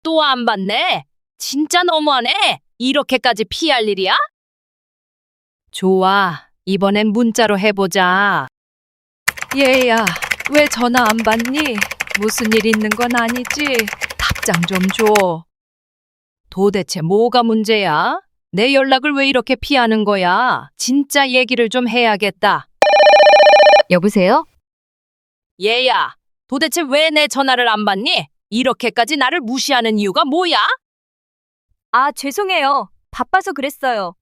또 안 받네. 진짜 너무하네. 이렇게까지 피할 일이야? 좋아. 이번엔 문자로 해보자. 얘야, 왜 전화 안 받니? 무슨 일 있는 건 아니지? 답장 좀 줘. 도대체 뭐가 문제야? 내 연락을 왜 이렇게 피하는 거야? 진짜 얘기를 좀 해야겠다. 여보세요? 얘야, 도대체 왜 내 전화를 안 받니? 이렇게까지 나를 무시하는 이유가 뭐야? 아, 죄송해요. 바빠서 그랬어요.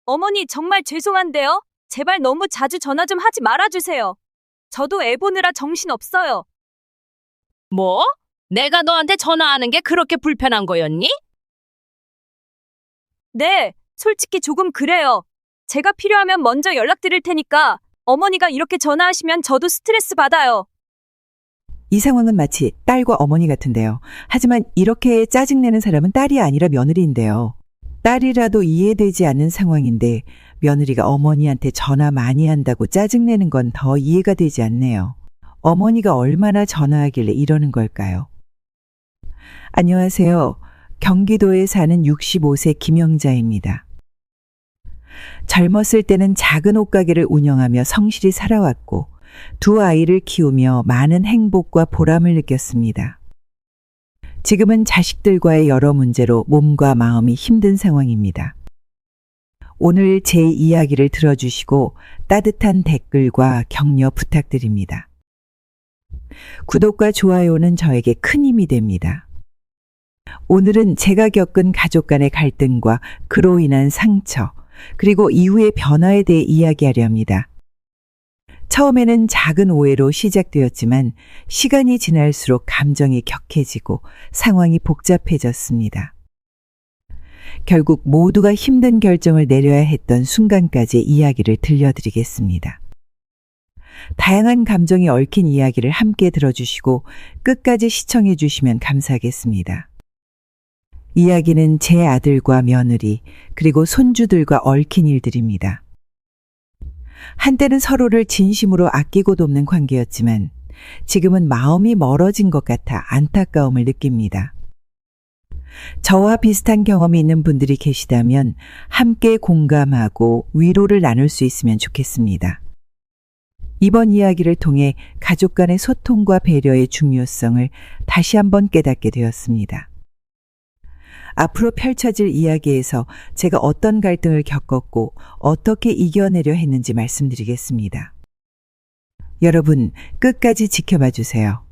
어머니, 정말 죄송한데요. 제발 너무 자주 전화 좀 하지 말아주세요. 저도 애 보느라 정신 없어요. 뭐? 내가 너한테 전화하는 게 그렇게 불편한 거였니? 네, 솔직히 조금 그래요. 제가 필요하면 먼저 연락드릴 테니까 어머니가 이렇게 전화하시면 저도 스트레스 받아요. 이 상황은 마치 딸과 어머니 같은데요. 하지만 이렇게 짜증내는 사람은 딸이 아니라 며느리인데요. 딸이라도 이해되지 않는 상황인데 며느리가 어머니한테 전화 많이 한다고 짜증내는 건 더 이해가 되지 않네요. 어머니가 얼마나 전화하길래 이러는 걸까요? 안녕하세요. 경기도에 사는 65세 김영자입니다. 젊었을 때는 작은 옷가게를 운영하며 성실히 살아왔고 두 아이를 키우며 많은 행복과 보람을 느꼈습니다. 지금은 자식들과의 여러 문제로 몸과 마음이 힘든 상황입니다. 오늘 제 이야기를 들어주시고 따뜻한 댓글과 격려 부탁드립니다. 구독과 좋아요는 저에게 큰 힘이 됩니다. 오늘은 제가 겪은 가족 간의 갈등과 그로 인한 상처, 그리고 이후의 변화에 대해 이야기하려 합니다. 처음에는 작은 오해로 시작되었지만 시간이 지날수록 감정이 격해지고 상황이 복잡해졌습니다. 결국 모두가 힘든 결정을 내려야 했던 순간까지의 이야기를 들려드리겠습니다. 다양한 감정이 얽힌 이야기를 함께 들어주시고 끝까지 시청해 주시면 감사하겠습니다. 이야기는 제 아들과 며느리 그리고 손주들과 얽힌 일들입니다. 한때는 서로를 진심으로 아끼고 돕는 관계였지만 지금은 마음이 멀어진 것 같아 안타까움을 느낍니다. 저와 비슷한 경험이 있는 분들이 계시다면 함께 공감하고 위로를 나눌 수 있으면 좋겠습니다. 이번 이야기를 통해 가족 간의 소통과 배려의 중요성을 다시 한번 깨닫게 되었습니다. 앞으로 펼쳐질 이야기에서 제가 어떤 갈등을 겪었고 어떻게 이겨내려 했는지 말씀드리겠습니다. 여러분, 끝까지 지켜봐 주세요.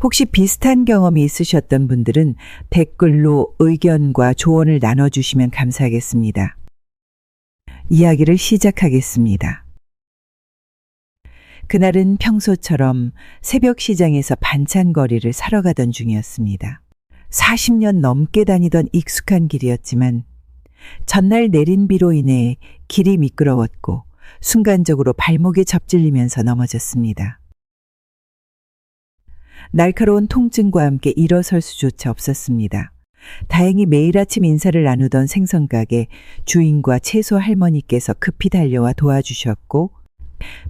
혹시 비슷한 경험이 있으셨던 분들은 댓글로 의견과 조언을 나눠주시면 감사하겠습니다. 이야기를 시작하겠습니다. 그날은 평소처럼 새벽 시장에서 반찬거리를 사러 가던 중이었습니다. 40년 넘게 다니던 익숙한 길이었지만 전날 내린 비로 인해 길이 미끄러웠고 순간적으로 발목에 접질리면서 넘어졌습니다. 날카로운 통증과 함께 일어설 수조차 없었습니다. 다행히 매일 아침 인사를 나누던 생선가게 주인과 채소 할머니께서 급히 달려와 도와주셨고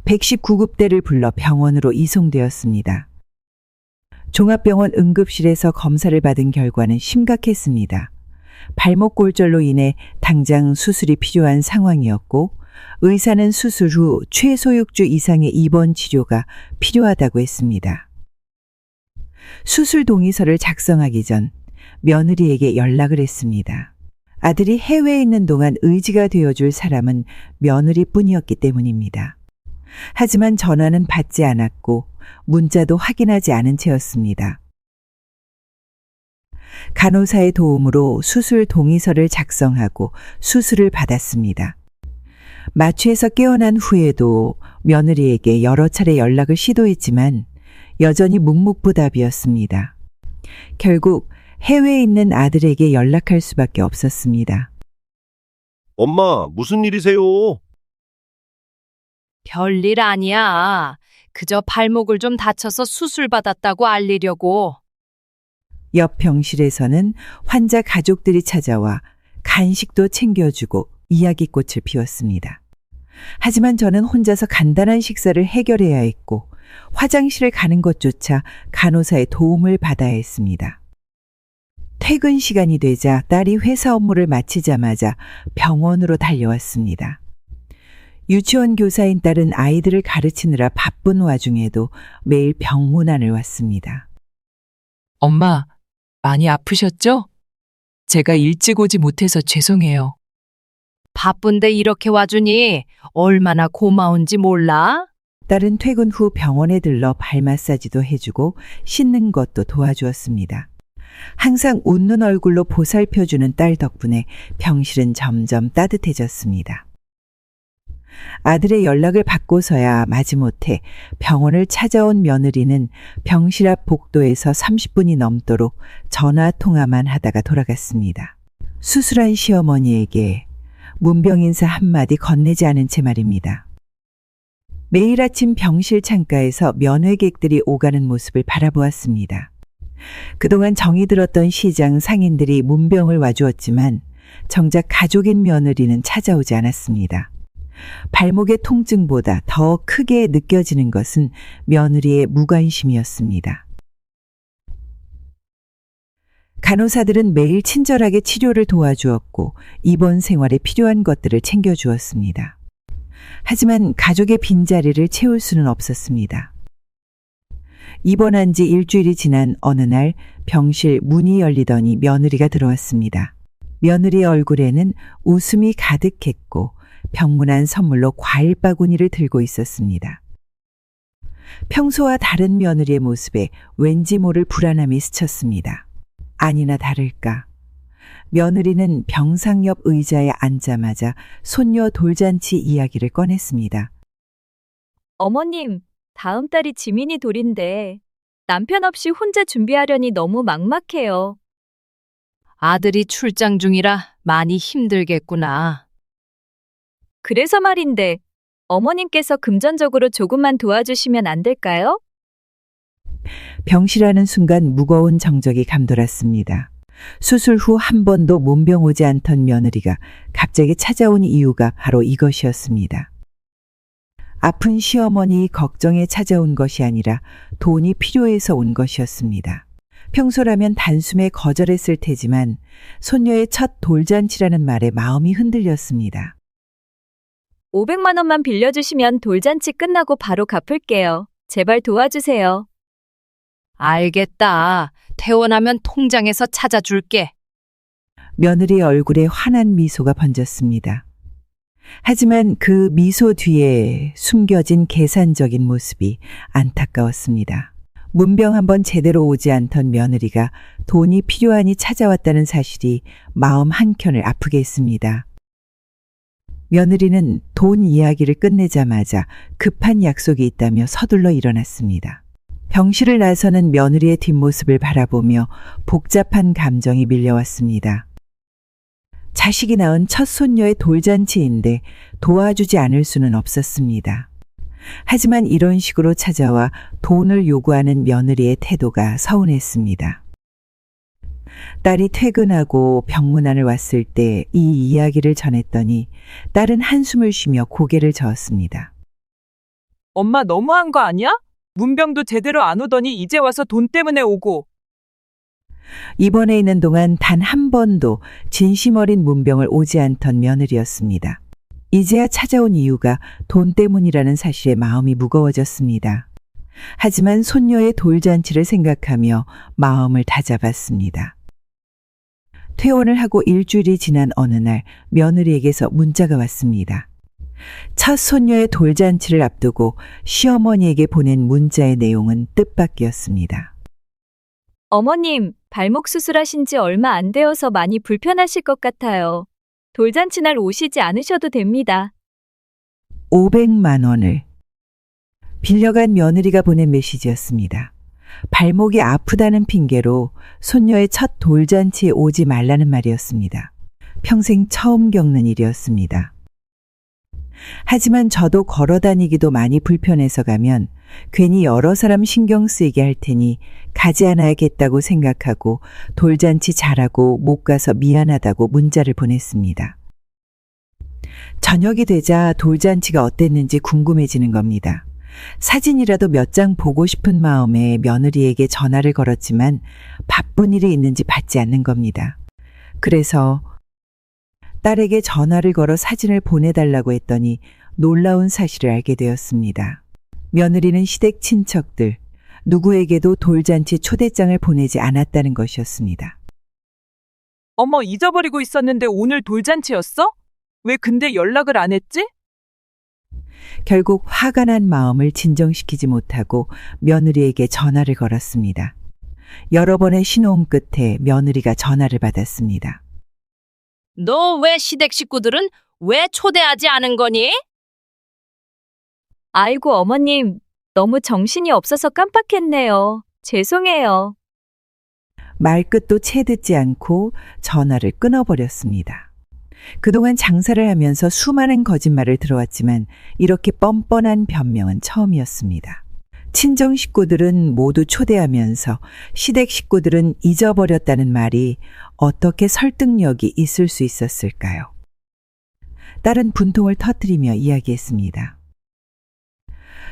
119급대를 불러 병원으로 이송되었습니다. 종합병원 응급실에서 검사를 받은 결과는 심각했습니다. 발목 골절로 인해 당장 수술이 필요한 상황이었고 의사는 수술 후 최소 6주 이상의 입원 치료가 필요하다고 했습니다. 수술 동의서를 작성하기 전 며느리에게 연락을 했습니다. 아들이 해외에 있는 동안 의지가 되어줄 사람은 며느리뿐이었기 때문입니다. 하지만 전화는 받지 않았고 문자도 확인하지 않은 채였습니다. 간호사의 도움으로 수술 동의서를 작성하고 수술을 받았습니다. 마취에서 깨어난 후에도 며느리에게 여러 차례 연락을 시도했지만 여전히 묵묵부답이었습니다. 결국 해외에 있는 아들에게 연락할 수밖에 없었습니다. 엄마, 무슨 일이세요? 별일 아니야. 그저 발목을 좀 다쳐서 수술 받았다고 알리려고. 옆 병실에서는 환자 가족들이 찾아와 간식도 챙겨주고 이야기꽃을 피웠습니다. 하지만 저는 혼자서 간단한 식사를 해결해야 했고 화장실을 가는 것조차 간호사의 도움을 받아야 했습니다. 퇴근 시간이 되자 딸이 회사 업무를 마치자마자 병원으로 달려왔습니다. 유치원 교사인 딸은 아이들을 가르치느라 바쁜 와중에도 매일 병문안을 왔습니다. 엄마, 많이 아프셨죠? 제가 일찍 오지 못해서 죄송해요. 바쁜데 이렇게 와주니 얼마나 고마운지 몰라? 딸은 퇴근 후 병원에 들러 발 마사지도 해주고 씻는 것도 도와주었습니다. 항상 웃는 얼굴로 보살펴주는 딸 덕분에 병실은 점점 따뜻해졌습니다. 아들의 연락을 받고서야 마지못해 병원을 찾아온 며느리는 병실 앞 복도에서 30분이 넘도록 전화 통화만 하다가 돌아갔습니다. 수술한 시어머니에게 문병 인사 한마디 건네지 않은 채 말입니다. 매일 아침 병실 창가에서 면회객들이 오가는 모습을 바라보았습니다. 그동안 정이 들었던 시장 상인들이 문병을 와주었지만 정작 가족인 며느리는 찾아오지 않았습니다. 발목의 통증보다 더 크게 느껴지는 것은 며느리의 무관심이었습니다. 간호사들은 매일 친절하게 치료를 도와주었고 입원 생활에 필요한 것들을 챙겨주었습니다. 하지만 가족의 빈자리를 채울 수는 없었습니다. 입원한 지 일주일이 지난 어느 날 병실 문이 열리더니 며느리가 들어왔습니다. 며느리의 얼굴에는 웃음이 가득했고 병문안 선물로 과일 바구니를 들고 있었습니다. 평소와 다른 며느리의 모습에 왠지 모를 불안함이 스쳤습니다. 아니나 다를까. 며느리는 병상 옆 의자에 앉자마자 손녀 돌잔치 이야기를 꺼냈습니다. 어머님, 다음 달이 지민이 돌인데 남편 없이 혼자 준비하려니 너무 막막해요. 아들이 출장 중이라 많이 힘들겠구나. 그래서 말인데 어머님께서 금전적으로 조금만 도와주시면 안 될까요? 병실하는 순간 무거운 정적이 감돌았습니다. 수술 후 한 번도 문병 오지 않던 며느리가 갑자기 찾아온 이유가 바로 이것이었습니다. 아픈 시어머니 걱정에 찾아온 것이 아니라 돈이 필요해서 온 것이었습니다. 평소라면 단숨에 거절했을 테지만 손녀의 첫 돌잔치라는 말에 마음이 흔들렸습니다. 500만 원만 빌려주시면 돌잔치 끝나고 바로 갚을게요. 제발 도와주세요. 알겠다. 퇴원하면 통장에서 찾아줄게. 며느리의 얼굴에 환한 미소가 번졌습니다. 하지만 그 미소 뒤에 숨겨진 계산적인 모습이 안타까웠습니다. 문병 한번 제대로 오지 않던 며느리가 돈이 필요하니 찾아왔다는 사실이 마음 한켠을 아프게 했습니다. 며느리는 돈 이야기를 끝내자마자 급한 약속이 있다며 서둘러 일어났습니다. 병실을 나서는 며느리의 뒷모습을 바라보며 복잡한 감정이 밀려왔습니다. 자식이 낳은 첫 손녀의 돌잔치인데 도와주지 않을 수는 없었습니다. 하지만 이런 식으로 찾아와 돈을 요구하는 며느리의 태도가 서운했습니다. 딸이 퇴근하고 병문안을 왔을 때 이 이야기를 전했더니 딸은 한숨을 쉬며 고개를 저었습니다. 엄마 너무한 거 아니야? 문병도 제대로 안 오더니 이제 와서 돈 때문에 오고. 입원해 있는 동안 단 한 번도 진심 어린 문병을 오지 않던 며느리였습니다. 이제야 찾아온 이유가 돈 때문이라는 사실에 마음이 무거워졌습니다. 하지만 손녀의 돌잔치를 생각하며 마음을 다잡았습니다. 퇴원을 하고 일주일이 지난 어느 날 며느리에게서 문자가 왔습니다. 첫 손녀의 돌잔치를 앞두고 시어머니에게 보낸 문자의 내용은 뜻밖이었습니다. 어머님, 발목 수술하신 지 얼마 안 되어서 많이 불편하실 것 같아요. 돌잔치 날 오시지 않으셔도 됩니다. 500만 원을 빌려간 며느리가 보낸 메시지였습니다. 발목이 아프다는 핑계로 손녀의 첫 돌잔치에 오지 말라는 말이었습니다. 평생 처음 겪는 일이었습니다. 하지만 저도 걸어 다니기도 많이 불편해서 가면 괜히 여러 사람 신경 쓰이게 할 테니 가지 않아야겠다고 생각하고 돌잔치 잘하고 못 가서 미안하다고 문자를 보냈습니다. 저녁이 되자 돌잔치가 어땠는지 궁금해지는 겁니다. 사진이라도 몇 장 보고 싶은 마음에 며느리에게 전화를 걸었지만 바쁜 일이 있는지 받지 않는 겁니다. 그래서 딸에게 전화를 걸어 사진을 보내달라고 했더니 놀라운 사실을 알게 되었습니다. 며느리는 시댁 친척들, 누구에게도 돌잔치 초대장을 보내지 않았다는 것이었습니다. 어머, 잊어버리고 있었는데 오늘 돌잔치였어? 왜 근데 연락을 안 했지? 결국 화가 난 마음을 진정시키지 못하고 며느리에게 전화를 걸었습니다. 여러 번의 신호음 끝에 며느리가 전화를 받았습니다. 너 왜 시댁 식구들은 왜 초대하지 않은 거니? 아이고, 어머님, 너무 정신이 없어서 깜빡했네요. 죄송해요. 말끝도 채 듣지 않고 전화를 끊어버렸습니다. 그동안 장사를 하면서 수많은 거짓말을 들어왔지만 이렇게 뻔뻔한 변명은 처음이었습니다. 친정 식구들은 모두 초대하면서 시댁 식구들은 잊어버렸다는 말이 어떻게 설득력이 있을 수 있었을까요? 딸은 분통을 터뜨리며 이야기했습니다.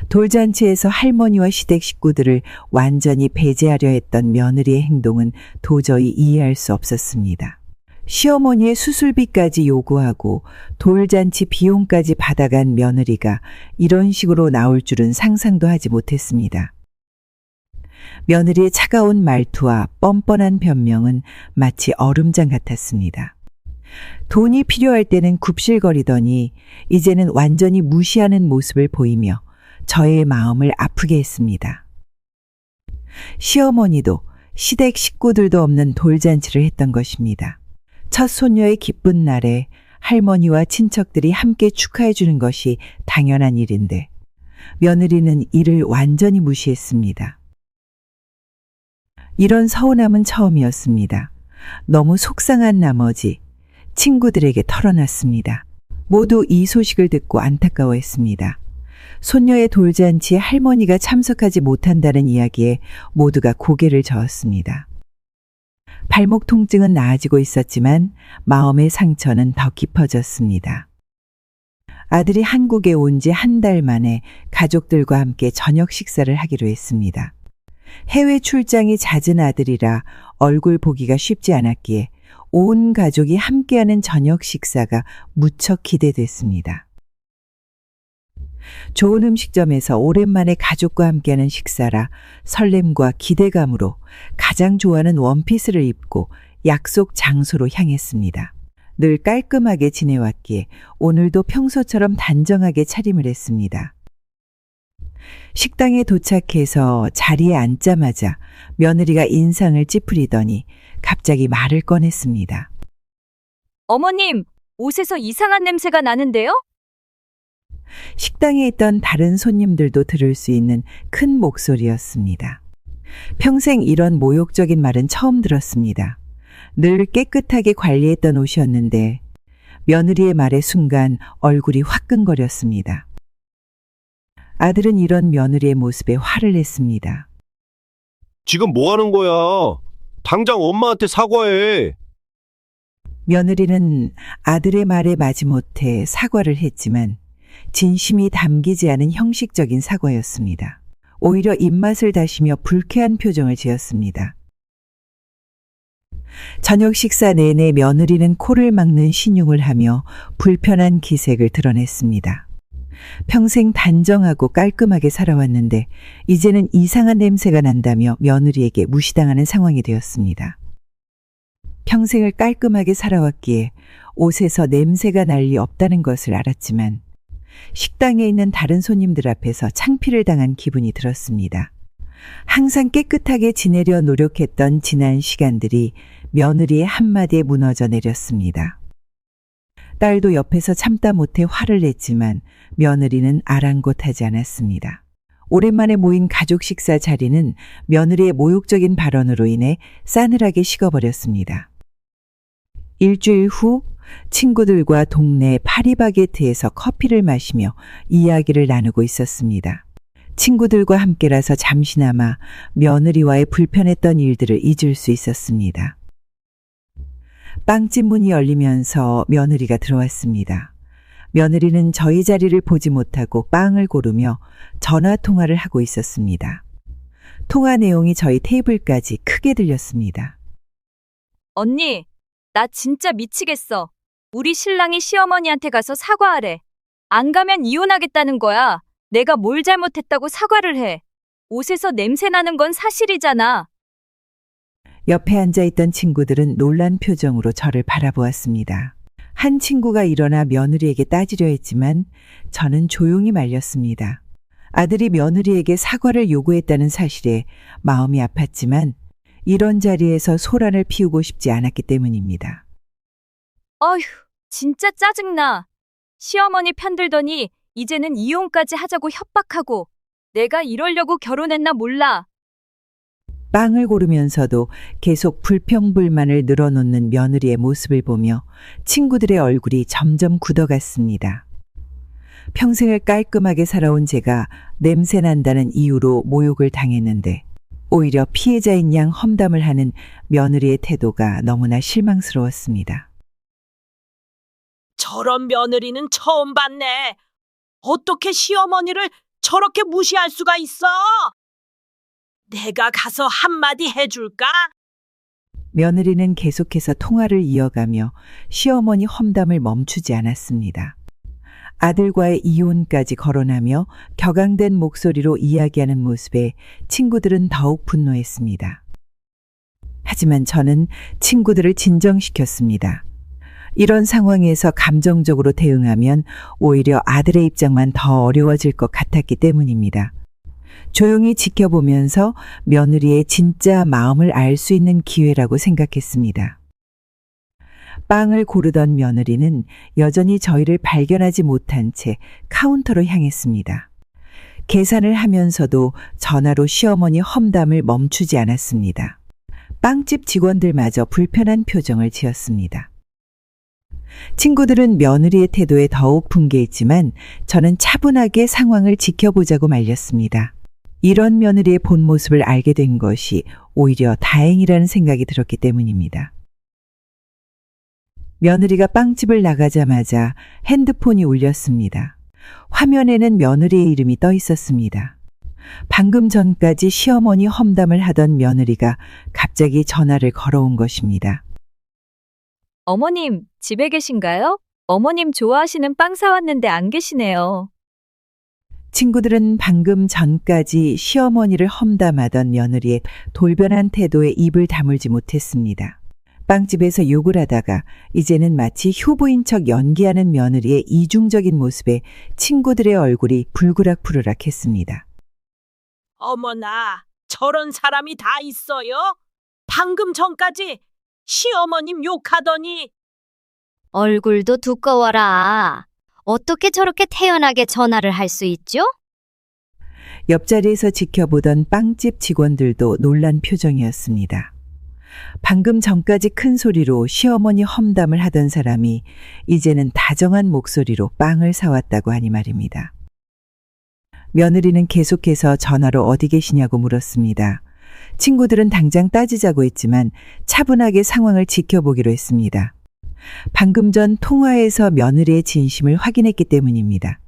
돌잔치에서 할머니와 시댁 식구들을 완전히 배제하려 했던 며느리의 행동은 도저히 이해할 수 없었습니다. 시어머니의 수술비까지 요구하고 돌잔치 비용까지 받아간 며느리가 이런 식으로 나올 줄은 상상도 하지 못했습니다. 며느리의 차가운 말투와 뻔뻔한 변명은 마치 얼음장 같았습니다. 돈이 필요할 때는 굽실거리더니 이제는 완전히 무시하는 모습을 보이며 저의 마음을 아프게 했습니다. 시어머니도 시댁 식구들도 없는 돌잔치를 했던 것입니다. 첫 손녀의 기쁜 날에 할머니와 친척들이 함께 축하해 주는 것이 당연한 일인데 며느리는 이를 완전히 무시했습니다. 이런 서운함은 처음이었습니다. 너무 속상한 나머지 친구들에게 털어놨습니다. 모두 이 소식을 듣고 안타까워했습니다. 손녀의 돌잔치에 할머니가 참석하지 못한다는 이야기에 모두가 고개를 저었습니다. 발목 통증은 나아지고 있었지만 마음의 상처는 더 깊어졌습니다. 아들이 한국에 온 지 한 달 만에 가족들과 함께 저녁 식사를 하기로 했습니다. 해외 출장이 잦은 아들이라 얼굴 보기가 쉽지 않았기에 온 가족이 함께하는 저녁 식사가 무척 기대됐습니다. 좋은 음식점에서 오랜만에 가족과 함께하는 식사라 설렘과 기대감으로 가장 좋아하는 원피스를 입고 약속 장소로 향했습니다. 늘 깔끔하게 지내왔기에 오늘도 평소처럼 단정하게 차림을 했습니다. 식당에 도착해서 자리에 앉자마자 며느리가 인상을 찌푸리더니 갑자기 말을 꺼냈습니다. 어머님, 옷에서 이상한 냄새가 나는데요? 식당에 있던 다른 손님들도 들을 수 있는 큰 목소리였습니다. 평생 이런 모욕적인 말은 처음 들었습니다. 늘 깨끗하게 관리했던 옷이었는데 며느리의 말에 순간 얼굴이 화끈거렸습니다. 아들은 이런 며느리의 모습에 화를 냈습니다. 지금 뭐 하는 거야? 당장 엄마한테 사과해. 며느리는 아들의 말에 마지못해 사과를 했지만 진심이 담기지 않은 형식적인 사과였습니다. 오히려 입맛을 다시며 불쾌한 표정을 지었습니다. 저녁 식사 내내 며느리는 코를 막는 신용을 하며 불편한 기색을 드러냈습니다. 평생 단정하고 깔끔하게 살아왔는데 이제는 이상한 냄새가 난다며 며느리에게 무시당하는 상황이 되었습니다. 평생을 깔끔하게 살아왔기에 옷에서 냄새가 날 리 없다는 것을 알았지만 식당에 있는 다른 손님들 앞에서 창피를 당한 기분이 들었습니다. 항상 깨끗하게 지내려 노력했던 지난 시간들이 며느리의 한마디에 무너져 내렸습니다. 딸도 옆에서 참다 못해 화를 냈지만 며느리는 아랑곳하지 않았습니다. 오랜만에 모인 가족 식사 자리는 며느리의 모욕적인 발언으로 인해 싸늘하게 식어버렸습니다. 일주일 후 친구들과 동네 파리바게트에서 커피를 마시며 이야기를 나누고 있었습니다. 친구들과 함께라서 잠시나마 며느리와의 불편했던 일들을 잊을 수 있었습니다. 빵집 문이 열리면서 며느리가 들어왔습니다. 며느리는 저희 자리를 보지 못하고 빵을 고르며 전화 통화를 하고 있었습니다. 통화 내용이 저희 테이블까지 크게 들렸습니다. 언니, 나 진짜 미치겠어. 우리 신랑이 시어머니한테 가서 사과하래. 안 가면 이혼하겠다는 거야. 내가 뭘 잘못했다고 사과를 해. 옷에서 냄새 나는 건 사실이잖아. 옆에 앉아있던 친구들은 놀란 표정으로 저를 바라보았습니다. 한 친구가 일어나 며느리에게 따지려 했지만 저는 조용히 말렸습니다. 아들이 며느리에게 사과를 요구했다는 사실에 마음이 아팠지만 이런 자리에서 소란을 피우고 싶지 않았기 때문입니다. 어휴, 진짜 짜증나. 시어머니 편들더니 이제는 이혼까지 하자고 협박하고 내가 이러려고 결혼했나 몰라. 빵을 고르면서도 계속 불평불만을 늘어놓는 며느리의 모습을 보며 친구들의 얼굴이 점점 굳어갔습니다. 평생을 깔끔하게 살아온 제가 냄새 난다는 이유로 모욕을 당했는데 오히려 피해자인 양 험담을 하는 며느리의 태도가 너무나 실망스러웠습니다. 저런 며느리는 처음 봤네. 어떻게 시어머니를 저렇게 무시할 수가 있어? 내가 가서 한마디 해줄까? 며느리는 계속해서 통화를 이어가며 시어머니 험담을 멈추지 않았습니다. 아들과의 이혼까지 거론하며 격앙된 목소리로 이야기하는 모습에 친구들은 더욱 분노했습니다. 하지만 저는 친구들을 진정시켰습니다. 이런 상황에서 감정적으로 대응하면 오히려 아들의 입장만 더 어려워질 것 같았기 때문입니다. 조용히 지켜보면서 며느리의 진짜 마음을 알 수 있는 기회라고 생각했습니다. 빵을 고르던 며느리는 여전히 저희를 발견하지 못한 채 카운터로 향했습니다. 계산을 하면서도 전화로 시어머니 험담을 멈추지 않았습니다. 빵집 직원들마저 불편한 표정을 지었습니다. 친구들은 며느리의 태도에 더욱 분개했지만 저는 차분하게 상황을 지켜보자고 말렸습니다. 이런 며느리의 본 모습을 알게 된 것이 오히려 다행이라는 생각이 들었기 때문입니다. 며느리가 빵집을 나가자마자 핸드폰이 울렸습니다. 화면에는 며느리의 이름이 떠 있었습니다. 방금 전까지 시어머니 험담을 하던 며느리가 갑자기 전화를 걸어온 것입니다. 어머님, 집에 계신가요? 어머님 좋아하시는 빵 사왔는데 안 계시네요. 친구들은 방금 전까지 시어머니를 험담하던 며느리의 돌변한 태도에 입을 다물지 못했습니다. 빵집에서 욕을 하다가 이제는 마치 효부인 척 연기하는 며느리의 이중적인 모습에 친구들의 얼굴이 불그락불그락 했습니다. 어머나, 저런 사람이 다 있어요? 방금 전까지 시어머님 욕하더니. 얼굴도 두꺼워라. 어떻게 저렇게 태연하게 전화를 할 수 있죠? 옆자리에서 지켜보던 빵집 직원들도 놀란 표정이었습니다. 방금 전까지 큰 소리로 시어머니 험담을 하던 사람이 이제는 다정한 목소리로 빵을 사왔다고 하니 말입니다. 며느리는 계속해서 전화로 어디 계시냐고 물었습니다. 친구들은 당장 따지자고 했지만 차분하게 상황을 지켜보기로 했습니다. 방금 전 통화에서 며느리의 진심을 확인했기 때문입니다.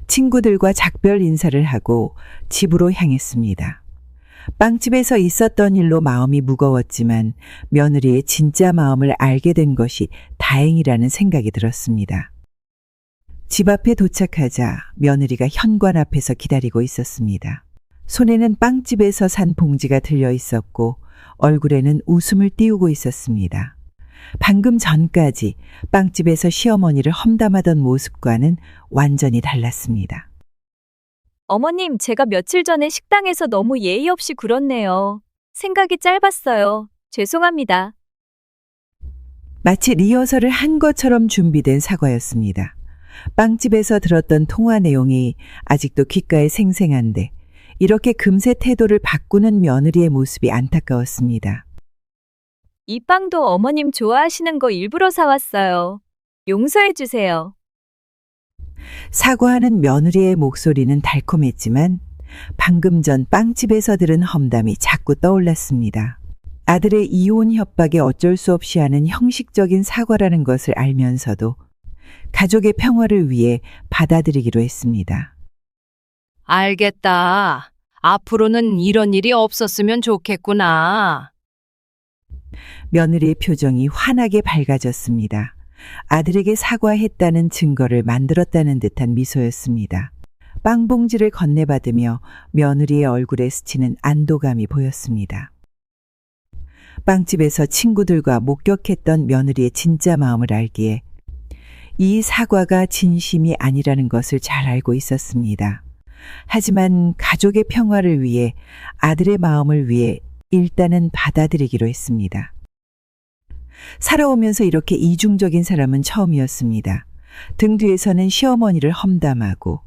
친구들과 작별 인사를 하고 집으로 향했습니다. 빵집에서 있었던 일로 마음이 무거웠지만 며느리의 진짜 마음을 알게 된 것이 다행이라는 생각이 들었습니다. 집 앞에 도착하자 며느리가 현관 앞에서 기다리고 있었습니다. 손에는 빵집에서 산 봉지가 들려 있었고 얼굴에는 웃음을 띄우고 있었습니다. 방금 전까지 빵집에서 시어머니를 험담하던 모습과는 완전히 달랐습니다. 어머님, 제가 며칠 전에 식당에서 너무 예의 없이 굴었네요. 생각이 짧았어요. 죄송합니다. 마치 리허설을 한 것처럼 준비된 사과였습니다. 빵집에서 들었던 통화 내용이 아직도 귓가에 생생한데 이렇게 금세 태도를 바꾸는 며느리의 모습이 안타까웠습니다. 이 빵도 어머님 좋아하시는 거 일부러 사왔어요. 용서해 주세요. 사과하는 며느리의 목소리는 달콤했지만 방금 전 빵집에서 들은 험담이 자꾸 떠올랐습니다. 아들의 이혼 협박에 어쩔 수 없이 하는 형식적인 사과라는 것을 알면서도 가족의 평화를 위해 받아들이기로 했습니다. 알겠다. 앞으로는 이런 일이 없었으면 좋겠구나. 며느리의 표정이 환하게 밝아졌습니다. 아들에게 사과했다는 증거를 만들었다는 듯한 미소였습니다. 빵봉지를 건네받으며 며느리의 얼굴에 스치는 안도감이 보였습니다. 빵집에서 친구들과 목격했던 며느리의 진짜 마음을 알기에 이 사과가 진심이 아니라는 것을 잘 알고 있었습니다. 하지만 가족의 평화를 위해 아들의 마음을 위해 일단은 받아들이기로 했습니다. 살아오면서 이렇게 이중적인 사람은 처음이었습니다. 등 뒤에서는 시어머니를 험담하고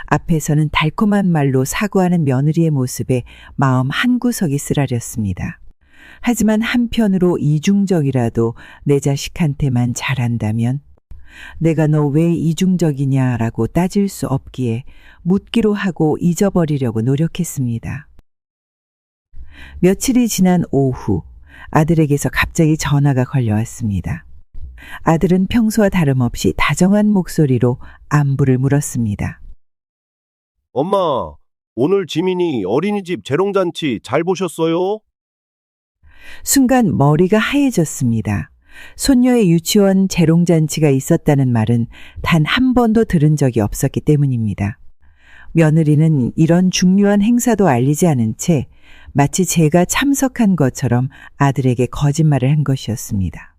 앞에서는 달콤한 말로 사과하는 며느리의 모습에 마음 한구석이 쓰라렸습니다. 하지만 한편으로 이중적이라도 내 자식한테만 잘한다면 내가 너 왜 이중적이냐라고 따질 수 없기에 묻기로 하고 잊어버리려고 노력했습니다. 며칠이 지난 오후 아들에게서 갑자기 전화가 걸려왔습니다. 아들은 평소와 다름없이 다정한 목소리로 안부를 물었습니다. 엄마, 오늘 지민이 어린이집 재롱잔치 잘 보셨어요? 순간 머리가 하얘졌습니다. 손녀의 유치원 재롱잔치가 있었다는 말은 단 한 번도 들은 적이 없었기 때문입니다. 며느리는 이런 중요한 행사도 알리지 않은 채 마치 제가 참석한 것처럼 아들에게 거짓말을 한 것이었습니다.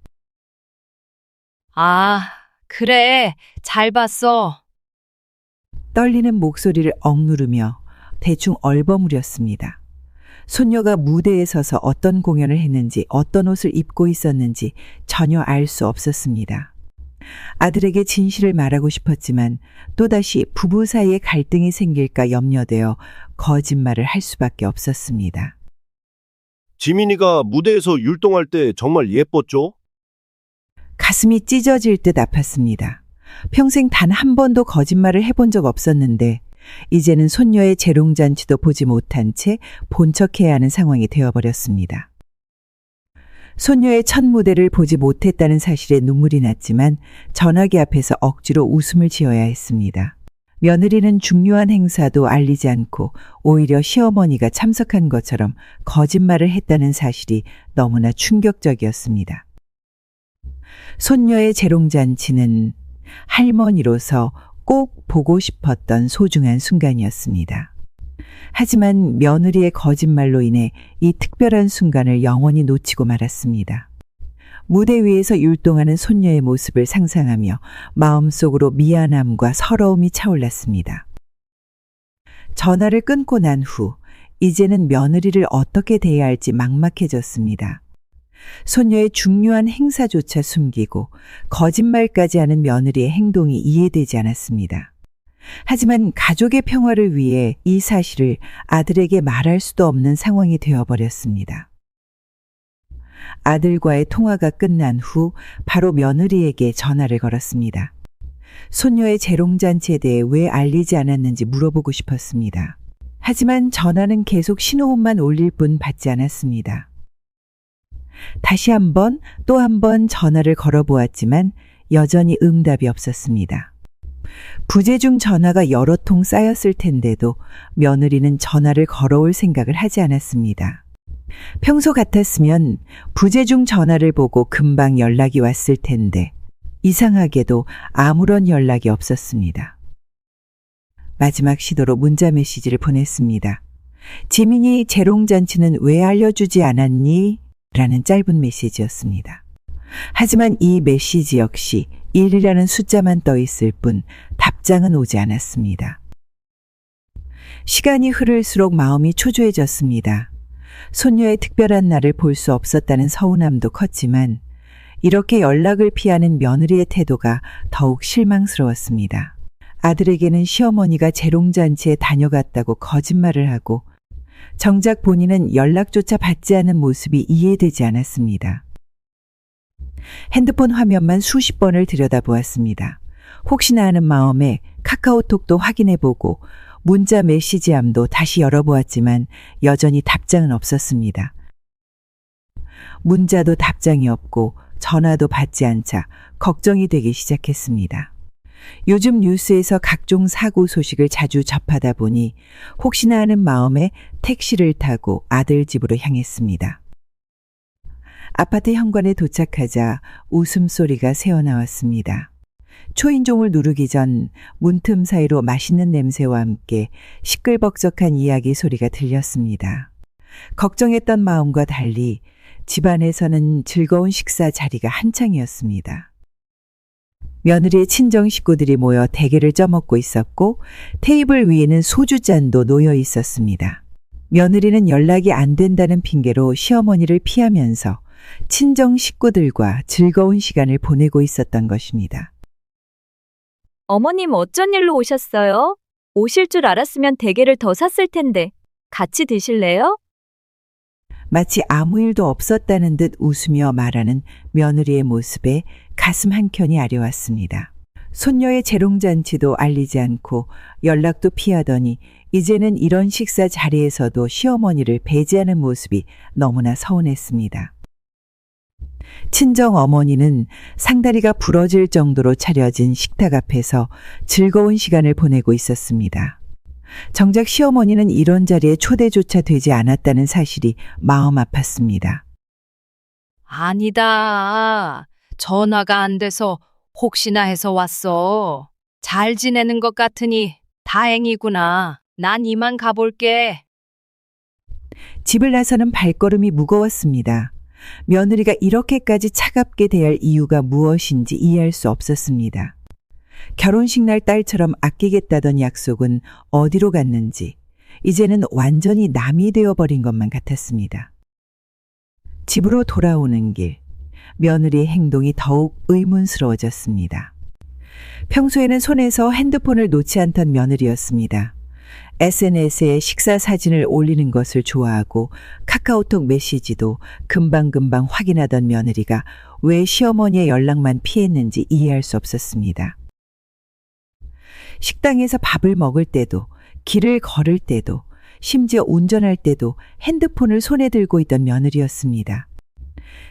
아, 그래. 잘 봤어. 떨리는 목소리를 억누르며 대충 얼버무렸습니다. 손녀가 무대에 서서 어떤 공연을 했는지 어떤 옷을 입고 있었는지 전혀 알 수 없었습니다. 아들에게 진실을 말하고 싶었지만 또다시 부부 사이에 갈등이 생길까 염려되어 거짓말을 할 수밖에 없었습니다. 지민이가 무대에서 율동할 때 정말 예뻤죠? 가슴이 찢어질 듯 아팠습니다. 평생 단 한 번도 거짓말을 해본 적 없었는데 이제는 손녀의 재롱잔치도 보지 못한 채 본척해야 하는 상황이 되어버렸습니다. 손녀의 첫 무대를 보지 못했다는 사실에 눈물이 났지만 전화기 앞에서 억지로 웃음을 지어야 했습니다. 며느리는 중요한 행사도 알리지 않고 오히려 시어머니가 참석한 것처럼 거짓말을 했다는 사실이 너무나 충격적이었습니다. 손녀의 재롱잔치는 할머니로서 꼭 보고 싶었던 소중한 순간이었습니다. 하지만 며느리의 거짓말로 인해 이 특별한 순간을 영원히 놓치고 말았습니다. 무대 위에서 율동하는 손녀의 모습을 상상하며 마음속으로 미안함과 서러움이 차올랐습니다. 전화를 끊고 난 후 이제는 며느리를 어떻게 대해야 할지 막막해졌습니다. 손녀의 중요한 행사조차 숨기고 거짓말까지 하는 며느리의 행동이 이해되지 않았습니다. 하지만 가족의 평화를 위해 이 사실을 아들에게 말할 수도 없는 상황이 되어버렸습니다. 아들과의 통화가 끝난 후 바로 며느리에게 전화를 걸었습니다. 손녀의 재롱잔치에 대해 왜 알리지 않았는지 물어보고 싶었습니다. 하지만 전화는 계속 신호음만 올릴 뿐 받지 않았습니다. 다시 한번 또 한 번 전화를 걸어보았지만 여전히 응답이 없었습니다. 부재중 전화가 여러 통 쌓였을 텐데도 며느리는 전화를 걸어올 생각을 하지 않았습니다. 평소 같았으면 부재중 전화를 보고 금방 연락이 왔을 텐데 이상하게도 아무런 연락이 없었습니다. 마지막 시도로 문자 메시지를 보냈습니다. 지민이 재롱잔치는 왜 알려주지 않았니? 라는 짧은 메시지였습니다. 하지만 이 메시지 역시 1이라는 숫자만 떠 있을 뿐 답장은 오지 않았습니다. 시간이 흐를수록 마음이 초조해졌습니다. 손녀의 특별한 날을 볼 수 없었다는 서운함도 컸지만 이렇게 연락을 피하는 며느리의 태도가 더욱 실망스러웠습니다. 아들에게는 시어머니가 재롱잔치에 다녀갔다고 거짓말을 하고 정작 본인은 연락조차 받지 않은 모습이 이해되지 않았습니다. 핸드폰 화면만 수십 번을 들여다보았습니다. 혹시나 하는 마음에 카카오톡도 확인해보고 문자 메시지함도 다시 열어보았지만 여전히 답장은 없었습니다. 문자도 답장이 없고 전화도 받지 않자 걱정이 되기 시작했습니다. 요즘 뉴스에서 각종 사고 소식을 자주 접하다 보니 혹시나 하는 마음에 택시를 타고 아들 집으로 향했습니다. 아파트 현관에 도착하자 웃음소리가 새어나왔습니다. 초인종을 누르기 전 문틈 사이로 맛있는 냄새와 함께 시끌벅적한 이야기 소리가 들렸습니다. 걱정했던 마음과 달리 집안에서는 즐거운 식사 자리가 한창이었습니다. 며느리의 친정 식구들이 모여 대게를 쪄먹고 있었고 테이블 위에는 소주잔도 놓여 있었습니다. 며느리는 연락이 안 된다는 핑계로 시어머니를 피하면서 친정 식구들과 즐거운 시간을 보내고 있었던 것입니다. 어머님 어쩐 일로 오셨어요? 오실 줄 알았으면 대게를 더 샀을 텐데. 같이 드실래요? 마치 아무 일도 없었다는 듯 웃으며 말하는 며느리의 모습에 가슴 한켠이 아려왔습니다. 손녀의 재롱잔치도 알리지 않고 연락도 피하더니 이제는 이런 식사 자리에서도 시어머니를 배제하는 모습이 너무나 서운했습니다. 친정 어머니는 상다리가 부러질 정도로 차려진 식탁 앞에서 즐거운 시간을 보내고 있었습니다. 정작 시어머니는 이런 자리에 초대조차 되지 않았다는 사실이 마음 아팠습니다. 아니다. 전화가 안 돼서 혹시나 해서 왔어. 잘 지내는 것 같으니 다행이구나. 난 이만 가볼게. 집을 나서는 발걸음이 무거웠습니다. 며느리가 이렇게까지 차갑게 대할 이유가 무엇인지 이해할 수 없었습니다. 결혼식 날 딸처럼 아끼겠다던 약속은 어디로 갔는지 이제는 완전히 남이 되어버린 것만 같았습니다. 집으로 돌아오는 길, 며느리의 행동이 더욱 의문스러워졌습니다. 평소에는 손에서 핸드폰을 놓지 않던 며느리였습니다. SNS에 식사 사진을 올리는 것을 좋아하고 카카오톡 메시지도 금방금방 확인하던 며느리가 왜 시어머니의 연락만 피했는지 이해할 수 없었습니다. 식당에서 밥을 먹을 때도, 길을 걸을 때도, 심지어 운전할 때도 핸드폰을 손에 들고 있던 며느리였습니다.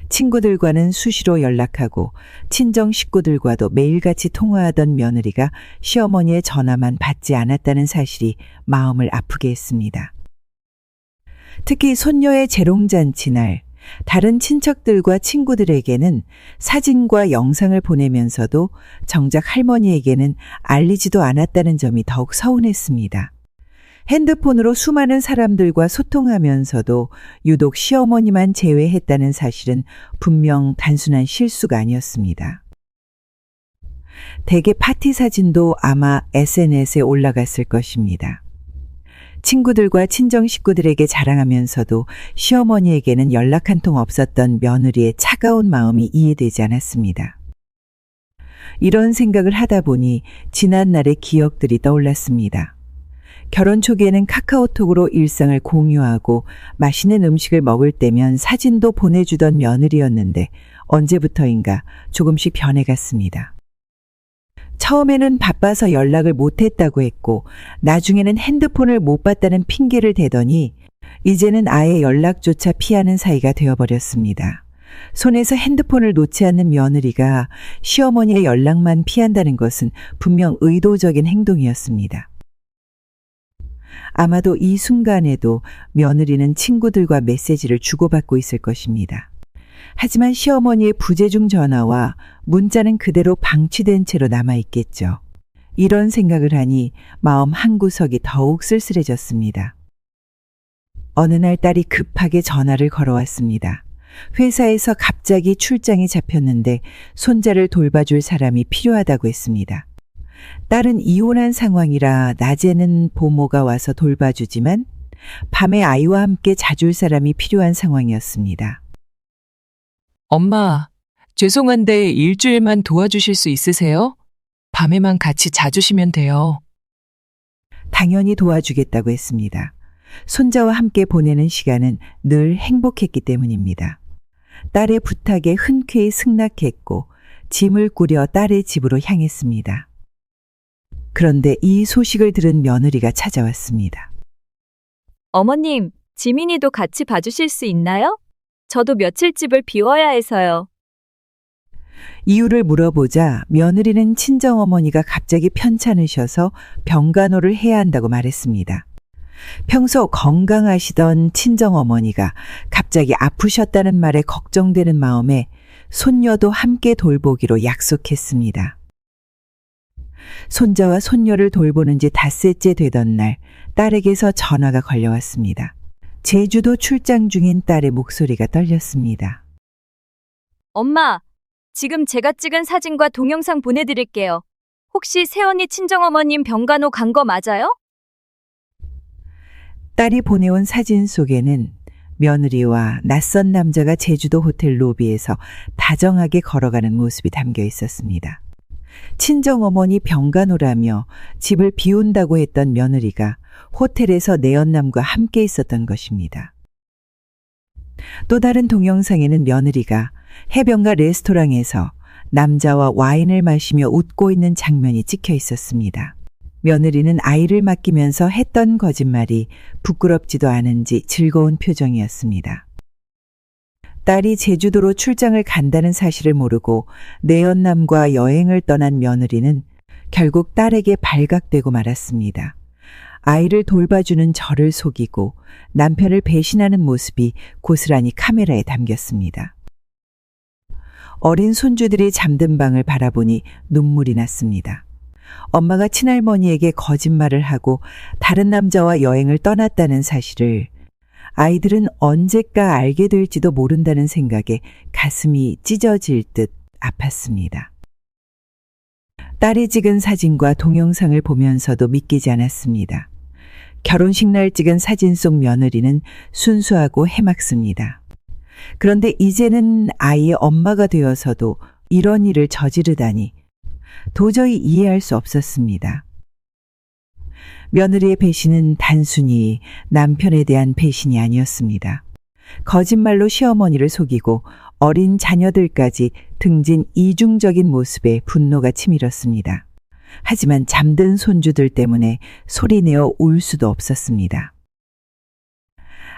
친구들과는 수시로 연락하고 친정 식구들과도 매일같이 통화하던 며느리가 시어머니의 전화만 받지 않았다는 사실이 마음을 아프게 했습니다. 특히 손녀의 재롱잔치 날 다른 친척들과 친구들에게는 사진과 영상을 보내면서도 정작 할머니에게는 알리지도 않았다는 점이 더욱 서운했습니다. 핸드폰으로 수많은 사람들과 소통하면서도 유독 시어머니만 제외했다는 사실은 분명 단순한 실수가 아니었습니다. 대개 파티 사진도 아마 SNS에 올라갔을 것입니다. 친구들과 친정 식구들에게 자랑하면서도 시어머니에게는 연락 한 통 없었던 며느리의 차가운 마음이 이해되지 않았습니다. 이런 생각을 하다 보니 지난날의 기억들이 떠올랐습니다. 결혼 초기에는 카카오톡으로 일상을 공유하고 맛있는 음식을 먹을 때면 사진도 보내주던 며느리였는데 언제부터인가 조금씩 변해갔습니다. 처음에는 바빠서 연락을 못했다고 했고 나중에는 핸드폰을 못 봤다는 핑계를 대더니 이제는 아예 연락조차 피하는 사이가 되어버렸습니다. 손에서 핸드폰을 놓지 않는 며느리가 시어머니의 연락만 피한다는 것은 분명 의도적인 행동이었습니다. 아마도 이 순간에도 며느리는 친구들과 메시지를 주고받고 있을 것입니다. 하지만 시어머니의 부재중 전화와 문자는 그대로 방치된 채로 남아있겠죠. 이런 생각을 하니 마음 한구석이 더욱 쓸쓸해졌습니다. 어느 날 딸이 급하게 전화를 걸어왔습니다. 회사에서 갑자기 출장이 잡혔는데 손자를 돌봐줄 사람이 필요하다고 했습니다. 딸은 이혼한 상황이라 낮에는 보모가 와서 돌봐주지만 밤에 아이와 함께 자줄 사람이 필요한 상황이었습니다. 엄마, 죄송한데 일주일만 도와주실 수 있으세요? 밤에만 같이 자주시면 돼요. 당연히 도와주겠다고 했습니다. 손자와 함께 보내는 시간은 늘 행복했기 때문입니다. 딸의 부탁에 흔쾌히 승낙했고 짐을 꾸려 딸의 집으로 향했습니다. 그런데 이 소식을 들은 며느리가 찾아왔습니다. 어머님, 지민이도 같이 봐주실 수 있나요? 저도 며칠 집을 비워야 해서요. 이유를 물어보자 며느리는 친정어머니가 갑자기 편찮으셔서 병간호를 해야 한다고 말했습니다. 평소 건강하시던 친정어머니가 갑자기 아프셨다는 말에 걱정되는 마음에 손녀도 함께 돌보기로 약속했습니다. 손자와 손녀를 돌보는 지 닷새째 되던 날 딸에게서 전화가 걸려왔습니다. 제주도 출장 중인 딸의 목소리가 떨렸습니다. 엄마, 지금 제가 찍은 사진과 동영상 보내드릴게요. 혹시 새언니 친정어머님 병간호 간 거 맞아요? 딸이 보내온 사진 속에는 며느리와 낯선 남자가 제주도 호텔 로비에서 다정하게 걸어가는 모습이 담겨 있었습니다. 친정어머니 병간호라며 집을 비운다고 했던 며느리가 호텔에서 내연남과 함께 있었던 것입니다. 또 다른 동영상에는 며느리가 해변가 레스토랑에서 남자와 와인을 마시며 웃고 있는 장면이 찍혀 있었습니다. 며느리는 아이를 맡기면서 했던 거짓말이 부끄럽지도 않은지 즐거운 표정이었습니다. 딸이 제주도로 출장을 간다는 사실을 모르고 내연남과 여행을 떠난 며느리는 결국 딸에게 발각되고 말았습니다. 아이를 돌봐주는 저를 속이고 남편을 배신하는 모습이 고스란히 카메라에 담겼습니다. 어린 손주들이 잠든 방을 바라보니 눈물이 났습니다. 엄마가 친할머니에게 거짓말을 하고 다른 남자와 여행을 떠났다는 사실을 아이들은 언제까 알게 될지도 모른다는 생각에 가슴이 찢어질 듯 아팠습니다. 딸이 찍은 사진과 동영상을 보면서도 믿기지 않았습니다. 결혼식 날 찍은 사진 속 며느리는 순수하고 해맑습니다. 그런데 이제는 아이의 엄마가 되어서도 이런 일을 저지르다니 도저히 이해할 수 없었습니다. 며느리의 배신은 단순히 남편에 대한 배신이 아니었습니다. 거짓말로 시어머니를 속이고 어린 자녀들까지 등진 이중적인 모습에 분노가 치밀었습니다. 하지만 잠든 손주들 때문에 소리내어 울 수도 없었습니다.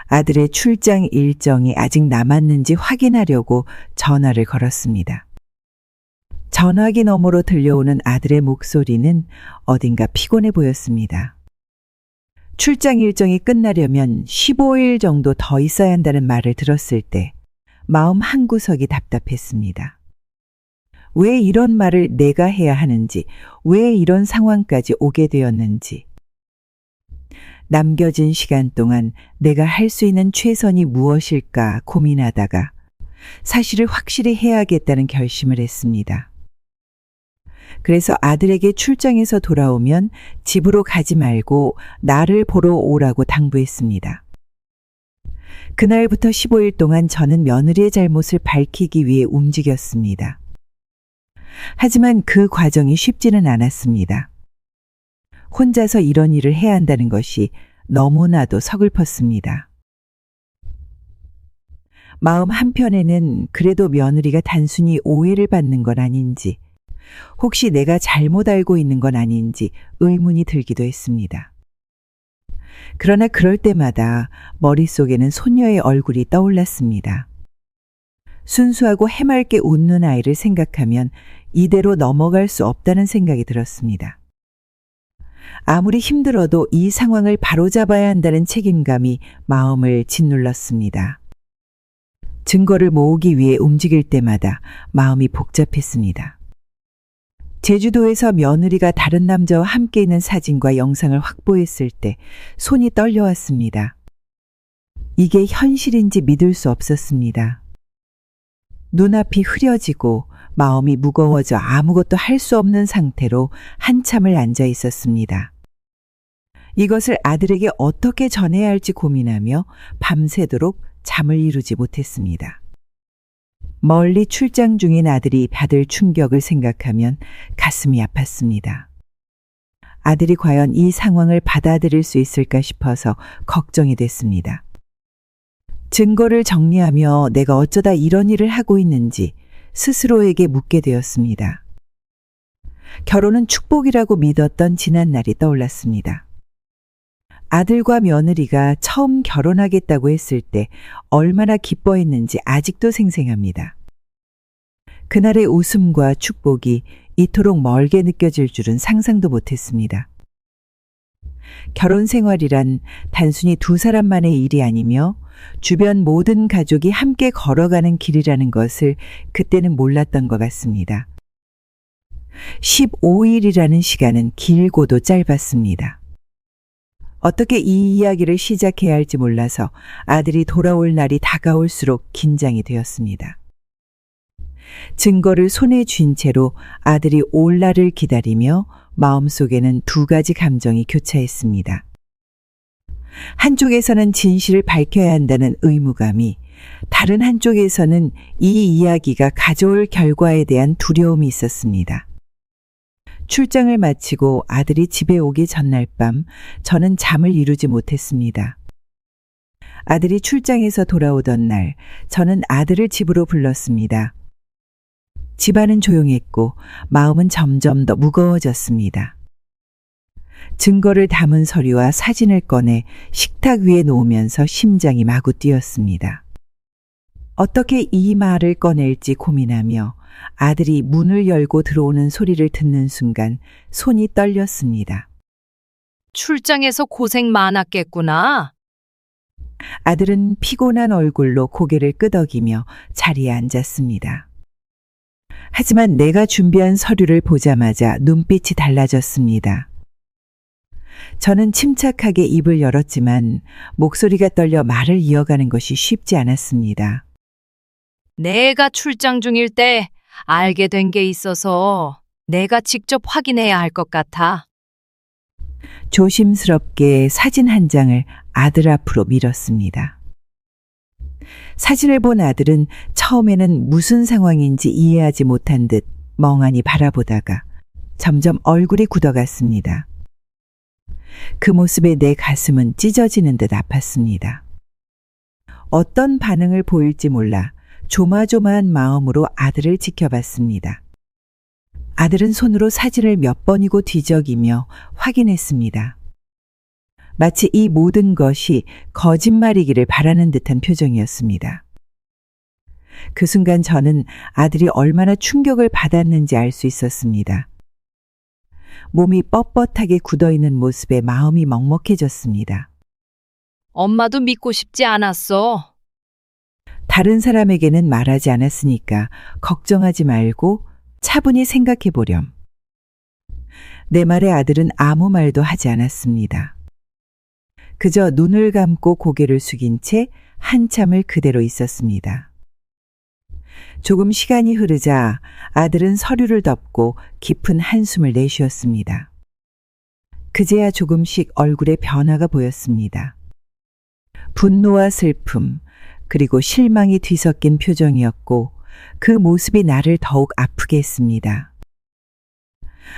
아들의 출장 일정이 아직 남았는지 확인하려고 전화를 걸었습니다. 전화기 너머로 들려오는 아들의 목소리는 어딘가 피곤해 보였습니다. 출장 일정이 끝나려면 15일 정도 더 있어야 한다는 말을 들었을 때 마음 한구석이 답답했습니다. 왜 이런 말을 내가 해야 하는지, 왜 이런 상황까지 오게 되었는지. 남겨진 시간 동안 내가 할 수 있는 최선이 무엇일까 고민하다가 사실을 확실히 해야겠다는 결심을 했습니다. 그래서 아들에게 출장에서 돌아오면 집으로 가지 말고 나를 보러 오라고 당부했습니다. 그날부터 15일 동안 저는 며느리의 잘못을 밝히기 위해 움직였습니다. 하지만 그 과정이 쉽지는 않았습니다. 혼자서 이런 일을 해야 한다는 것이 너무나도 서글펐습니다. 마음 한편에는 그래도 며느리가 단순히 오해를 받는 건 아닌지, 혹시 내가 잘못 알고 있는 건 아닌지 의문이 들기도 했습니다. 그러나 그럴 때마다 머릿속에는 손녀의 얼굴이 떠올랐습니다. 순수하고 해맑게 웃는 아이를 생각하면 이대로 넘어갈 수 없다는 생각이 들었습니다. 아무리 힘들어도 이 상황을 바로잡아야 한다는 책임감이 마음을 짓눌렀습니다. 증거를 모으기 위해 움직일 때마다 마음이 복잡했습니다. 제주도에서 며느리가 다른 남자와 함께 있는 사진과 영상을 확보했을 때 손이 떨려왔습니다. 이게 현실인지 믿을 수 없었습니다. 눈앞이 흐려지고 마음이 무거워져 아무것도 할 수 없는 상태로 한참을 앉아 있었습니다. 이것을 아들에게 어떻게 전해야 할지 고민하며 밤새도록 잠을 이루지 못했습니다. 멀리 출장 중인 아들이 받을 충격을 생각하면 가슴이 아팠습니다. 아들이 과연 이 상황을 받아들일 수 있을까 싶어서 걱정이 됐습니다. 증거를 정리하며 내가 어쩌다 이런 일을 하고 있는지 스스로에게 묻게 되었습니다. 결혼은 축복이라고 믿었던 지난 날이 떠올랐습니다. 아들과 며느리가 처음 결혼하겠다고 했을 때 얼마나 기뻐했는지 아직도 생생합니다. 그날의 웃음과 축복이 이토록 멀게 느껴질 줄은 상상도 못했습니다. 결혼 생활이란 단순히 두 사람만의 일이 아니며 주변 모든 가족이 함께 걸어가는 길이라는 것을 그때는 몰랐던 것 같습니다. 15일이라는 시간은 길고도 짧았습니다. 어떻게 이 이야기를 시작해야 할지 몰라서 아들이 돌아올 날이 다가올수록 긴장이 되었습니다. 증거를 손에 쥔 채로 아들이 올 날을 기다리며 마음속에는 두 가지 감정이 교차했습니다. 한쪽에서는 진실을 밝혀야 한다는 의무감이, 다른 한쪽에서는 이 이야기가 가져올 결과에 대한 두려움이 있었습니다. 출장을 마치고 아들이 집에 오기 전날 밤 저는 잠을 이루지 못했습니다. 아들이 출장에서 돌아오던 날 저는 아들을 집으로 불렀습니다. 집안은 조용했고 마음은 점점 더 무거워졌습니다. 증거를 담은 서류와 사진을 꺼내 식탁 위에 놓으면서 심장이 마구 뛰었습니다. 어떻게 이 말을 꺼낼지 고민하며 아들이 문을 열고 들어오는 소리를 듣는 순간 손이 떨렸습니다. 출장에서 고생 많았겠구나. 아들은 피곤한 얼굴로 고개를 끄덕이며 자리에 앉았습니다. 하지만 내가 준비한 서류를 보자마자 눈빛이 달라졌습니다. 저는 침착하게 입을 열었지만 목소리가 떨려 말을 이어가는 것이 쉽지 않았습니다. 내가 출장 중일 때 알게 된 게 있어서 내가 직접 확인해야 할 것 같아. 조심스럽게 사진 한 장을 아들 앞으로 밀었습니다. 사진을 본 아들은 처음에는 무슨 상황인지 이해하지 못한 듯 멍하니 바라보다가 점점 얼굴이 굳어갔습니다. 그 모습에 내 가슴은 찢어지는 듯 아팠습니다. 어떤 반응을 보일지 몰라 조마조마한 마음으로 아들을 지켜봤습니다. 아들은 손으로 사진을 몇 번이고 뒤적이며 확인했습니다. 마치 이 모든 것이 거짓말이기를 바라는 듯한 표정이었습니다. 그 순간 저는 아들이 얼마나 충격을 받았는지 알 수 있었습니다. 몸이 뻣뻣하게 굳어있는 모습에 마음이 먹먹해졌습니다. 엄마도 믿고 싶지 않았어. 다른 사람에게는 말하지 않았으니까 걱정하지 말고 차분히 생각해 보렴. 내 말에 아들은 아무 말도 하지 않았습니다. 그저 눈을 감고 고개를 숙인 채 한참을 그대로 있었습니다. 조금 시간이 흐르자 아들은 서류를 덮고 깊은 한숨을 내쉬었습니다. 그제야 조금씩 얼굴에 변화가 보였습니다. 분노와 슬픔, 그리고 실망이 뒤섞인 표정이었고 그 모습이 나를 더욱 아프게 했습니다.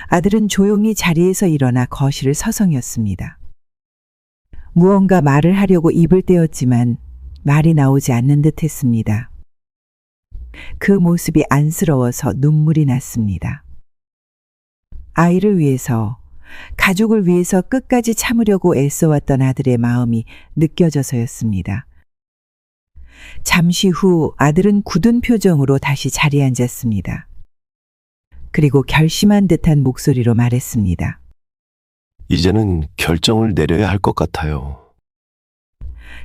아들은 조용히 자리에서 일어나 거실을 서성였습니다. 무언가 말을 하려고 입을 떼었지만 말이 나오지 않는 듯 했습니다. 그 모습이 안쓰러워서 눈물이 났습니다. 아이를 위해서, 가족을 위해서 끝까지 참으려고 애써왔던 아들의 마음이 느껴져서였습니다. 잠시 후 아들은 굳은 표정으로 다시 자리에 앉았습니다. 그리고 결심한 듯한 목소리로 말했습니다. 이제는 결정을 내려야 할 것 같아요.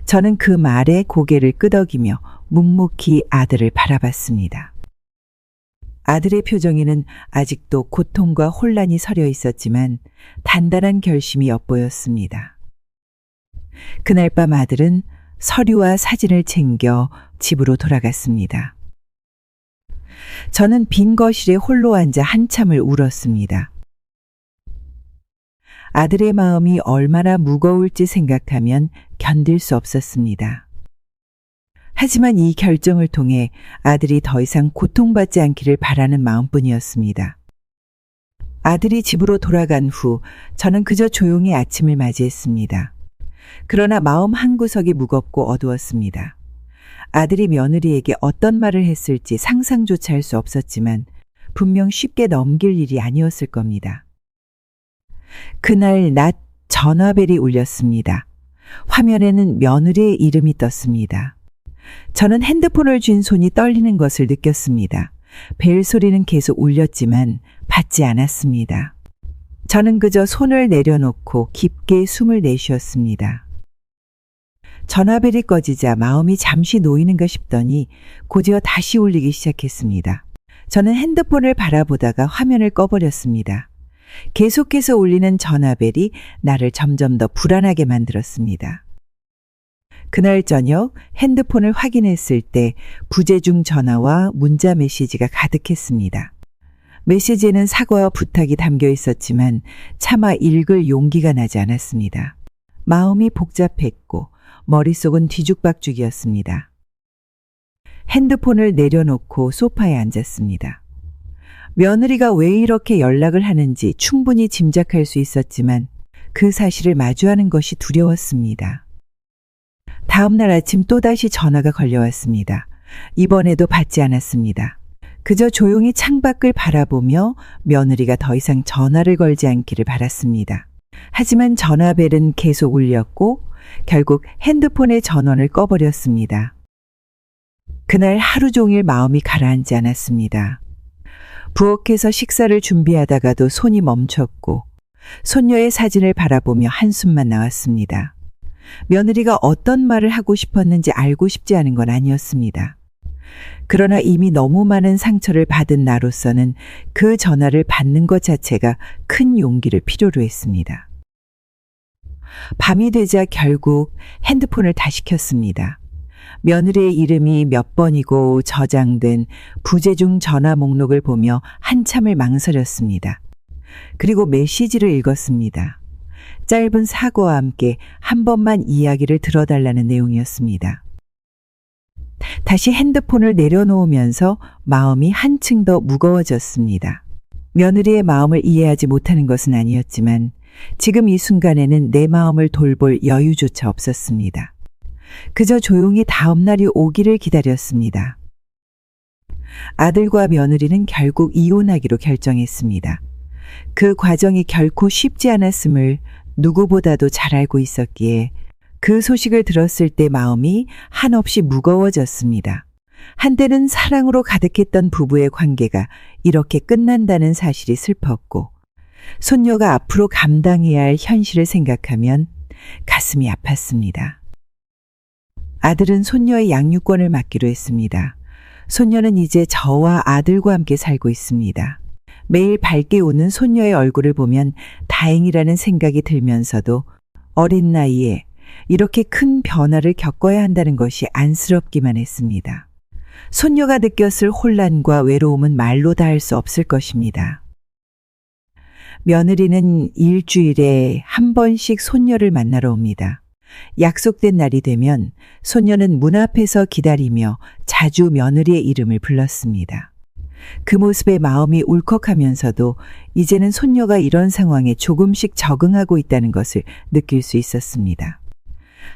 저는 그 말에 고개를 끄덕이며 묵묵히 아들을 바라봤습니다. 아들의 표정에는 아직도 고통과 혼란이 서려 있었지만 단단한 결심이 엿보였습니다. 그날 밤 아들은 서류와 사진을 챙겨 집으로 돌아갔습니다. 저는 빈 거실에 홀로 앉아 한참을 울었습니다. 아들의 마음이 얼마나 무거울지 생각하면 견딜 수 없었습니다. 하지만 이 결정을 통해 아들이 더 이상 고통받지 않기를 바라는 마음뿐이었습니다. 아들이 집으로 돌아간 후 저는 그저 조용히 아침을 맞이했습니다. 그러나 마음 한구석이 무겁고 어두웠습니다. 아들이 며느리에게 어떤 말을 했을지 상상조차 할 수 없었지만 분명 쉽게 넘길 일이 아니었을 겁니다. 그날 낮 전화벨이 울렸습니다. 화면에는 며느리의 이름이 떴습니다. 저는 핸드폰을 쥔 손이 떨리는 것을 느꼈습니다. 벨 소리는 계속 울렸지만 받지 않았습니다. 저는 그저 손을 내려놓고 깊게 숨을 내쉬었습니다. 전화벨이 꺼지자 마음이 잠시 놓이는가 싶더니 곧이어 다시 울리기 시작했습니다. 저는 핸드폰을 바라보다가 화면을 꺼버렸습니다. 계속해서 울리는 전화벨이 나를 점점 더 불안하게 만들었습니다. 그날 저녁 핸드폰을 확인했을 때 부재중 전화와 문자 메시지가 가득했습니다. 메시지에는 사과와 부탁이 담겨 있었지만 차마 읽을 용기가 나지 않았습니다. 마음이 복잡했고 머릿속은 뒤죽박죽이었습니다. 핸드폰을 내려놓고 소파에 앉았습니다. 며느리가 왜 이렇게 연락을 하는지 충분히 짐작할 수 있었지만 그 사실을 마주하는 것이 두려웠습니다. 다음 날 아침 또다시 전화가 걸려왔습니다. 이번에도 받지 않았습니다. 그저 조용히 창밖을 바라보며 며느리가 더 이상 전화를 걸지 않기를 바랐습니다. 하지만 전화벨은 계속 울렸고 결국 핸드폰의 전원을 꺼버렸습니다. 그날 하루 종일 마음이 가라앉지 않았습니다. 부엌에서 식사를 준비하다가도 손이 멈췄고 손녀의 사진을 바라보며 한숨만 나왔습니다. 며느리가 어떤 말을 하고 싶었는지 알고 싶지 않은 건 아니었습니다. 그러나 이미 너무 많은 상처를 받은 나로서는 그 전화를 받는 것 자체가 큰 용기를 필요로 했습니다. 밤이 되자 결국 핸드폰을 다시 켰습니다. 며느리의 이름이 몇 번이고 저장된 부재중 전화 목록을 보며 한참을 망설였습니다. 그리고 메시지를 읽었습니다. 짧은 사과와 함께 한 번만 이야기를 들어달라는 내용이었습니다. 다시 핸드폰을 내려놓으면서 마음이 한층 더 무거워졌습니다. 며느리의 마음을 이해하지 못하는 것은 아니었지만 지금 이 순간에는 내 마음을 돌볼 여유조차 없었습니다. 그저 조용히 다음 날이 오기를 기다렸습니다. 아들과 며느리는 결국 이혼하기로 결정했습니다. 그 과정이 결코 쉽지 않았음을 누구보다도 잘 알고 있었기에 그 소식을 들었을 때 마음이 한없이 무거워졌습니다. 한때는 사랑으로 가득했던 부부의 관계가 이렇게 끝난다는 사실이 슬펐고 손녀가 앞으로 감당해야 할 현실을 생각하면 가슴이 아팠습니다. 아들은 손녀의 양육권을 맡기로 했습니다. 손녀는 이제 저와 아들과 함께 살고 있습니다. 매일 밝게 웃는 손녀의 얼굴을 보면 다행이라는 생각이 들면서도 어린 나이에 이렇게 큰 변화를 겪어야 한다는 것이 안쓰럽기만 했습니다. 손녀가 느꼈을 혼란과 외로움은 말로 다 할 수 없을 것입니다. 며느리는 일주일에 한 번씩 손녀를 만나러 옵니다. 약속된 날이 되면 손녀는 문 앞에서 기다리며 자주 며느리의 이름을 불렀습니다. 그 모습에 마음이 울컥하면서도 이제는 손녀가 이런 상황에 조금씩 적응하고 있다는 것을 느낄 수 있었습니다.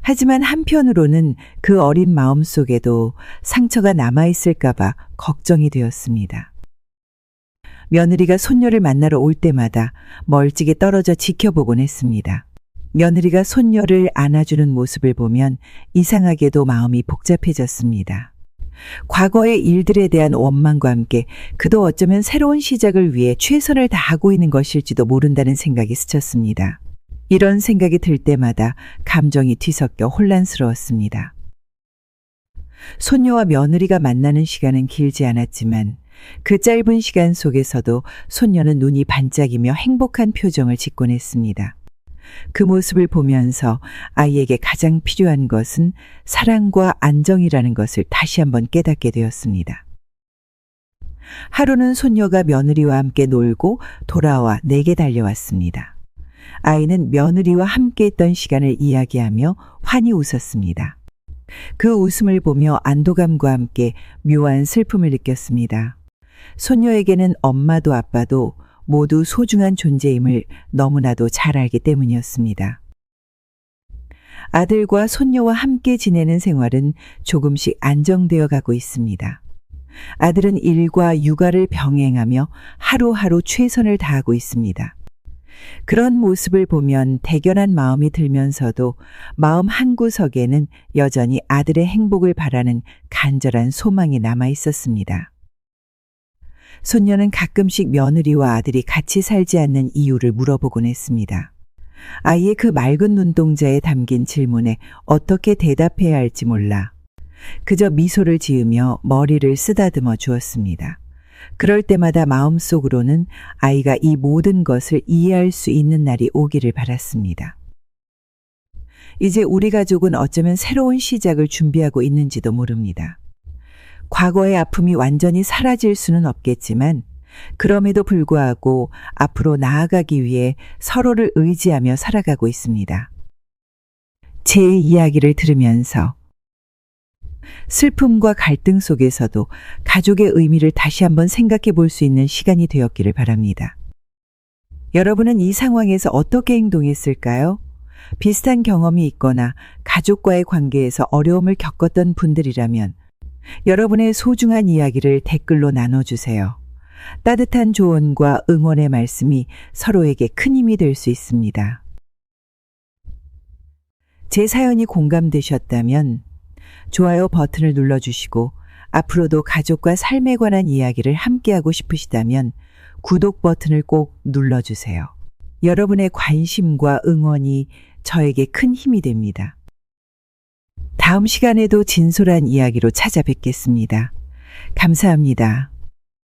하지만 한편으로는 그 어린 마음 속에도 상처가 남아있을까봐 걱정이 되었습니다. 며느리가 손녀를 만나러 올 때마다 멀찍이 떨어져 지켜보곤 했습니다. 며느리가 손녀를 안아주는 모습을 보면 이상하게도 마음이 복잡해졌습니다. 과거의 일들에 대한 원망과 함께 그도 어쩌면 새로운 시작을 위해 최선을 다하고 있는 것일지도 모른다는 생각이 스쳤습니다. 이런 생각이 들 때마다 감정이 뒤섞여 혼란스러웠습니다. 손녀와 며느리가 만나는 시간은 길지 않았지만 그 짧은 시간 속에서도 손녀는 눈이 반짝이며 행복한 표정을 짓곤 했습니다. 그 모습을 보면서 아이에게 가장 필요한 것은 사랑과 안정이라는 것을 다시 한번 깨닫게 되었습니다. 하루는 손녀가 며느리와 함께 놀고 돌아와 내게 달려왔습니다. 아이는 며느리와 함께했던 시간을 이야기하며 환히 웃었습니다. 그 웃음을 보며 안도감과 함께 묘한 슬픔을 느꼈습니다. 손녀에게는 엄마도 아빠도 모두 소중한 존재임을 너무나도 잘 알기 때문이었습니다. 아들과 손녀와 함께 지내는 생활은 조금씩 안정되어 가고 있습니다. 아들은 일과 육아를 병행하며 하루하루 최선을 다하고 있습니다. 그런 모습을 보면 대견한 마음이 들면서도 마음 한구석에는 여전히 아들의 행복을 바라는 간절한 소망이 남아 있었습니다. 손녀는 가끔씩 며느리와 아들이 같이 살지 않는 이유를 물어보곤 했습니다. 아이의 그 맑은 눈동자에 담긴 질문에 어떻게 대답해야 할지 몰라 그저 미소를 지으며 머리를 쓰다듬어 주었습니다. 그럴 때마다 마음속으로는 아이가 이 모든 것을 이해할 수 있는 날이 오기를 바랐습니다. 이제 우리 가족은 어쩌면 새로운 시작을 준비하고 있는지도 모릅니다. 과거의 아픔이 완전히 사라질 수는 없겠지만 그럼에도 불구하고 앞으로 나아가기 위해 서로를 의지하며 살아가고 있습니다. 제 이야기를 들으면서 슬픔과 갈등 속에서도 가족의 의미를 다시 한번 생각해 볼 수 있는 시간이 되었기를 바랍니다. 여러분은 이 상황에서 어떻게 행동했을까요? 비슷한 경험이 있거나 가족과의 관계에서 어려움을 겪었던 분들이라면 여러분의 소중한 이야기를 댓글로 나눠주세요. 따뜻한 조언과 응원의 말씀이 서로에게 큰 힘이 될 수 있습니다. 제 사연이 공감되셨다면 좋아요 버튼을 눌러주시고 앞으로도 가족과 삶에 관한 이야기를 함께하고 싶으시다면 구독 버튼을 꼭 눌러주세요. 여러분의 관심과 응원이 저에게 큰 힘이 됩니다. 다음 시간에도 진솔한 이야기로 찾아뵙겠습니다. 감사합니다.